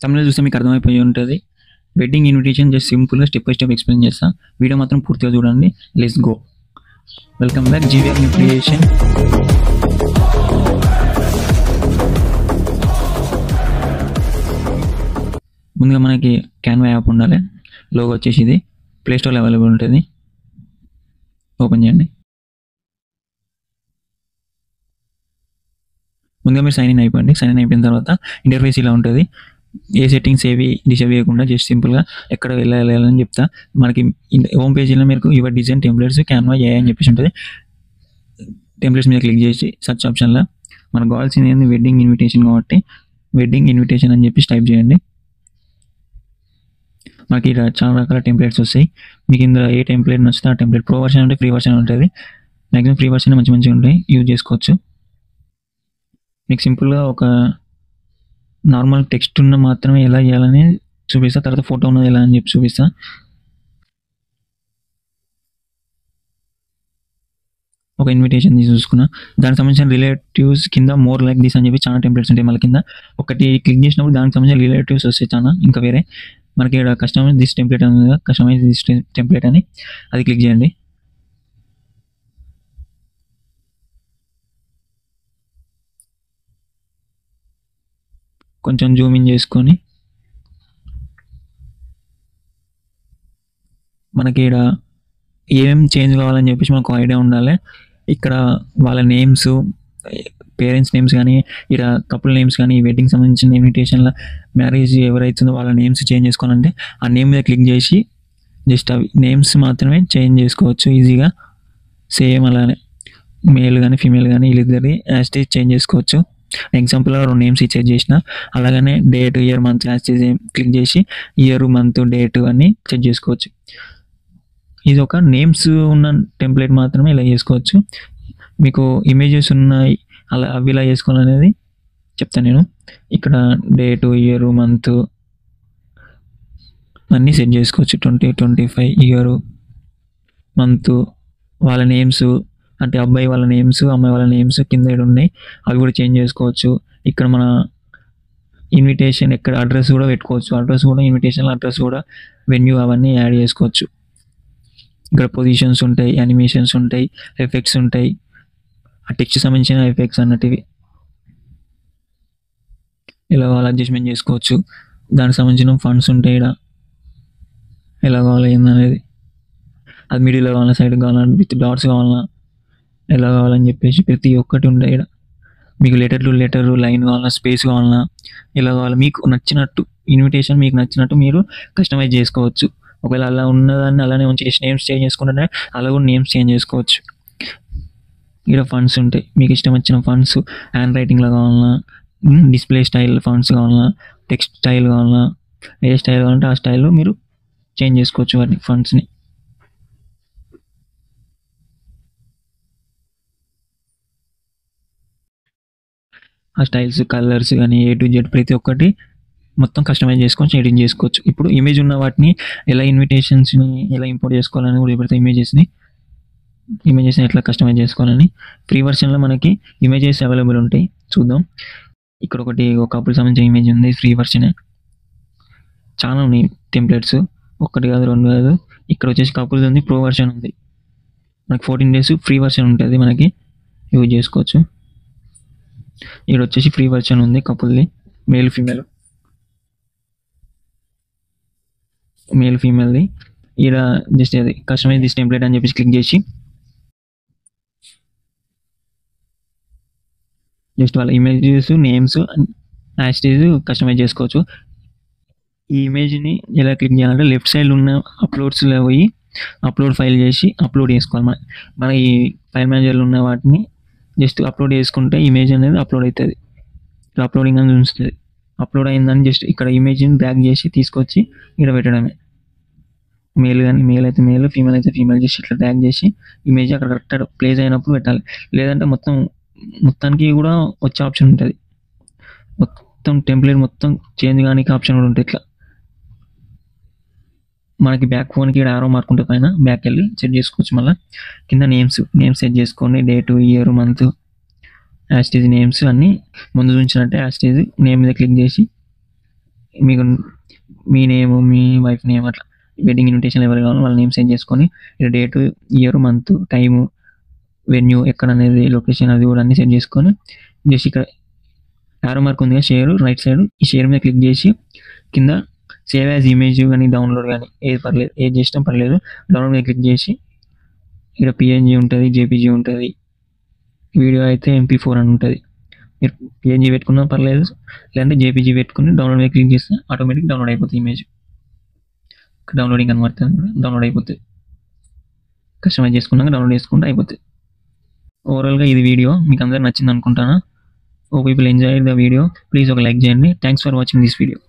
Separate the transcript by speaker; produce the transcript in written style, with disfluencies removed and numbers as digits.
Speaker 1: తమిళ చూస్తే మీకు అర్థమైపోయి ఉంటుంది. వెడ్డింగ్ ఇన్విటేషన్ జస్ట్ సింపుల్గా స్టెప్ బై స్టెప్ ఎక్స్ప్లెయిన్ చేస్తా. వీడియో మాత్రం పూర్తిగా చూడండి. Let's go. Welcome back GVR new creation. ముందుగా మనకి క్యాన్వా యాప్ ఉండాలి. లోగో వచ్చేసి ఇది ప్లేస్టోర్లో అవైలబుల్ ఉంటుంది. ఓపెన్ చేయండి. ముందుగా మీరు సైన్ ఇన్ అయిపోయింది. సైన్ ఇన్ అయిపోయిన తర్వాత ఇంటర్ఫేస్ ఇలా ఉంటుంది. ఏ సెట్టింగ్స్ ఏవి డిసేబుల్ చేయకుండా జస్ట్ సింపుల్గా ఎక్కడ వెళ్ళాలని చెప్తా. మనకి హోమ్ పేజీలో మీకు యువర్ డిజైన్ టెంప్లెట్స్ క్యాన్వా ఏ అని చెప్పేసి ఉంటుంది. టెంప్లెట్స్ మీద క్లిక్ చేసి సర్చ్ ఆప్షన్లో మనకు కావాల్సింది ఏంది వెడ్డింగ్ ఇన్విటేషన్ కాబట్టి వెడ్డింగ్ ఇన్విటేషన్ అని చెప్పేసి టైప్ చేయండి. మనకి చాలా రకాల టెంప్లెట్స్ వస్తాయి. మీకు ఇందులో ఏ టెంప్లెట్ నచ్చితే ఆ టెంప్లెట్ ప్రో వర్షన్ ఉంటే ఫ్రీ వర్షన్ ఉంటుంది. మ్యాక్సిమం ఫ్రీ వర్షన్ మంచిగా ఉంటాయి, యూజ్ చేసుకోవచ్చు. మీకు సింపుల్గా ఒక నార్మల్ టెక్స్ట్ ఉన్న మాత్రమే ఎలా చేయాలని చూపిస్తా. తర్వాత ఫోటో ఉన్నది ఎలా అని చెప్పి చూపిస్తా. ఒక ఇన్విటేషన్ చూసుకున్నా, దానికి సంబంధించిన రిలేటివ్స్ కింద మోర్ లైక్ దిస్ అని చెప్పి చాలా టెంప్లెట్స్ ఉంటాయి. మళ్ళీ కింద ఒకటి క్లిక్ చేసినప్పుడు దానికి సంబంధించిన రిలేటివ్స్ వస్తాయి చాలా. ఇంకా వేరే మనకి ఇక్కడ కస్టమైజ్ దిస్ టెంప్లెట్ అని ఉంది, కస్టమైజ్ దిస్ టెంప్లెట్ అని అది క్లిక్ చేయండి. కొంచెం జూమ్ ఇన్ చేసుకొని మనకి ఇక్కడ ఏమేమి చేంజ్ కావాలని చెప్పేసి మనకు ఐడియా ఉండాలి. ఇక్కడ వాళ్ళ నేమ్స్, పేరెంట్స్ నేమ్స్ కానీ, ఇక్కడ కపుల్ నేమ్స్ కానీ, వెడ్డింగ్ సంబంధించిన ఇన్విటేషన్ల మ్యారేజ్ ఎవరైతుందో వాళ్ళ నేమ్స్ చేంజ్ చేసుకోవాలంటే ఆ నేమ్ మీద క్లిక్ చేసి జస్ట్ అవి నేమ్స్ మాత్రమే చేంజ్ చేసుకోవచ్చు ఈజీగా. సేమ్ అలానే మేల్ కానీ ఫీమేల్ కానీ వీళ్ళిద్దరి యాస్టేజ్ చేంజ్ చేసుకోవచ్చు. ఎగ్జాంపుల్ 2 నేమ్స్ ఇచ్చేది చేసిన, అలాగనే డేట్, ఇయర్, మంత్ యాస్టేజ్ క్లిక్ చేసి ఇయర్, మంత్, డేట్ అన్ని చెక్ చేసుకోవచ్చు. ఇది ఒక నేమ్స్ ఉన్న టెంప్లెట్ మాత్రమే ఇలా చేసుకోవచ్చు. మీకు ఇమేజెస్ ఉన్నాయి అలా అవి ఇలా చేసుకోవాలనేది చెప్తాను నేను. ఇక్కడ డేటు, ఇయర్, మంత్ అన్నీ సెట్ చేసుకోవచ్చు. 2025 ఇయర్, మంత్, వాళ్ళ నేమ్స్ అంటే అబ్బాయి వాళ్ళ నేమ్స్, అమ్మాయి వాళ్ళ నేమ్స్ కింద ఉన్నాయి, అవి కూడా చేంజ్ చేసుకోవచ్చు. ఇక్కడ మన ఇన్విటేషన్ ఎక్కడ అడ్రస్ కూడా పెట్టుకోవచ్చు. అడ్రస్ కూడా ఇన్విటేషన్ అడ్రస్ కూడా వెన్యూ అవన్నీ యాడ్ చేసుకోవచ్చు. ఇక్కడ పొజిషన్స్ ఉంటాయి, యానిమేషన్స్ ఉంటాయి, ఎఫెక్ట్స్ ఉంటాయి, ఆ టెక్స్ట్ సంబంధించిన ఎఫెక్ట్స్ అన్నటివి ఇలా వాళ్ళు అడ్జస్ట్మెంట్ చేసుకోవచ్చు. దానికి సంబంధించిన ఫండ్స్ ఉంటాయి, ఇక్కడ ఎలా కావాలి ఏందనేది, అది మిడిల్లో కావాలన్నా సైడ్ కావాలన్నా విత్ డాట్స్ కావాలన్నా ఎలా కావాలని చెప్పేసి ప్రతి ఒక్కటి ఉంటాయి. ఇక్కడ మీకు లెటరు లైన్ కావాలన్నా స్పేస్ కావాలన్నా ఎలా కావాలి మీకు నచ్చినట్టు ఇన్విటేషన్ మీకు నచ్చినట్టు మీరు కస్టమైజ్ చేసుకోవచ్చు. ఒకవేళ అలా ఉన్నదాన్ని అలానే ఉంచేసి నేమ్స్ చేంజ్ చేసుకుంటే అలా కూడా నేమ్స్ చేంజ్ చేసుకోవచ్చు. ఇక్కడ ఫండ్స్ ఉంటాయి, మీకు ఇష్టం వచ్చిన ఫండ్స్ హ్యాండ్ రైటింగ్లో కావాలన్నా, డిస్ప్లే స్టైల్ ఫండ్స్ కావాలన్నా, టెక్స్ట్ స్టైల్ కావాలన్నా, ఏ స్టైల్ కావాలంటే ఆ స్టైల్లో మీరు చేంజ్ చేసుకోవచ్చు వాటిని ఫండ్స్ని. ఆ స్టైల్స్, కలర్స్ కానీ ఏ టు జెడ్ ప్రతి ఒక్కటి మొత్తం కస్టమైజ్ చేసుకోవచ్చు, ఎడిట్ చేసుకోవచ్చు. ఇప్పుడు ఇమేజ్ ఉన్న వాటిని ఎలా ఇన్విటేషన్స్ని ఎలా ఇంపోర్ట్ చేసుకోవాలని కూడా పెడితే ఇమేజెస్ని ఎట్లా కస్టమైజ్ చేసుకోవాలని ఫ్రీ వర్షన్లో మనకి ఇమేజెస్ అవైలబుల్ ఉంటాయి. చూద్దాం. ఇక్కడ ఒక కపుల్ సంబంధించిన ఇమేజ్ ఉంది, ఫ్రీ వర్షనే. చాలా ఉన్నాయి టెంప్లెట్స్, 1 కాదు 2 కాదు. ఇక్కడ వచ్చేసి కపుల్ ఉంది, ప్రో వర్షన్ ఉంది. మనకి 14 days ఫ్రీ వర్షన్ ఉంటుంది, మనకి యూజ్ చేసుకోవచ్చు. ఇక్కడ వచ్చేసి ఫ్రీ వర్షన్ ఉంది కపుల్ది, మేల్ ఫీమేల్ది. ఇక్కడ జస్ట్ అది కస్టమైజ్ దిస్ టెంప్లెట్ అని చెప్పేసి క్లిక్ చేసి జస్ట్ వాళ్ళ ఇమేజెస్, నేమ్స్, యాస్టేజ్ కస్టమైజ్ చేసుకోవచ్చు. ఈ ఇమేజ్ని ఎలా క్లిక్ చేయాలంటే లెఫ్ట్ సైడ్ ఉన్న అప్లోడ్స్లో పోయి అప్లోడ్ ఫైల్ చేసి అప్లోడ్ చేసుకోవాలి. మన ఈ ఫైల్ మేనేజర్లో ఉన్న వాటిని జస్ట్ అప్లోడ్ చేసుకుంటే ఇమేజ్ అనేది అప్లోడ్ అవుతుంది. అప్లోడింగ్ అని చూస్తుంది. అప్లోడ్ అయిందని జస్ట్ ఇక్కడ ఇమేజ్ని డ్రాగ్ చేసి తీసుకొచ్చి ఇక్కడ పెట్టడమే. మేల్ కానీ మేల్ అయితే మేల్, ఫీమేల్ అయితే ఫీమేల్ చేసి ఇట్లా డ్రాగ్ చేసి ఇమేజ్ అక్కడ కరెక్ట్ ప్లేస్ అయినప్పుడు పెట్టాలి. లేదంటే మొత్తానికి కూడా వచ్చే ఆప్షన్ ఉంటుంది. మొత్తం టెంప్లెట్ మొత్తం చేంజ్ కానీ ఆప్షన్ కూడా ఉంటుంది. ఇట్లా మనకి బ్యాక్ ఫోన్కి ఇక్కడ ఆరో మార్క్ ఉంటుంది, పైన బ్యాక్ వెళ్ళి సెట్ చేసుకోవచ్చు. మళ్ళీ కింద నేమ్స్ సెట్ చేసుకోండి, డేటు, ఇయర్, మంత్, యాస్టేజ్ నేమ్స్ అన్నీ ముందు చూసినట్టే యాస్టేజ్ నేమ్ మీద క్లిక్ చేసి మీకు మీ నేమ్, మీ వైఫ్ నేమ్ అట్లా వెడ్డింగ్ ఇన్విటేషన్ ఎవరు కావాలో వాళ్ళ నేమ్ సెండ్ చేసుకొని ఇక్కడ date, year, month, time, venue ఎక్కడ అనేది, లొకేషన్ అది కూడా అన్నీ సెండ్ చేసుకొని జస్ట్ ఇక్కడ యారో మార్క్ ఉంది షేర్ రైట్ సైడ్, ఈ షేర్ మీద క్లిక్ చేసి కింద సేవ్ యాజ్ ఇమేజ్ కానీ డౌన్లోడ్ కానీ ఏది పర్లేదు, ఏది చేసినా పర్లేదు. డౌన్లోడ్ మీద క్లిక్ చేసి ఇక్కడ పిఎన్జీ ఉంటుంది, జేపీజీ ఉంటుంది, వీడియో అయితే MP4 అని ఉంటుంది. మీరు పిఎన్జీ పెట్టుకున్నా పర్లేదు, లేదంటే జేపీజీ పెట్టుకుని డౌన్లోడ్ మీద క్లిక్ చేస్తే ఆటోమేటిక్ డౌన్లోడ్ అయిపోతుంది. ఇమేజ్ డౌన్లోడింగ్ అనమాట, డౌన్లోడ్ అయిపోతుంది. కస్టమైజ్ చేసుకున్నాక డౌన్లోడ్ చేసుకుంటే అయిపోతుంది. ఓవరాల్గా ఇది వీడియో మీకు అందరికి నచ్చింది అనుకుంటాను. Oh people enjoy the video, please ఒక లైక్ చేయండి. Thanks for watching this video.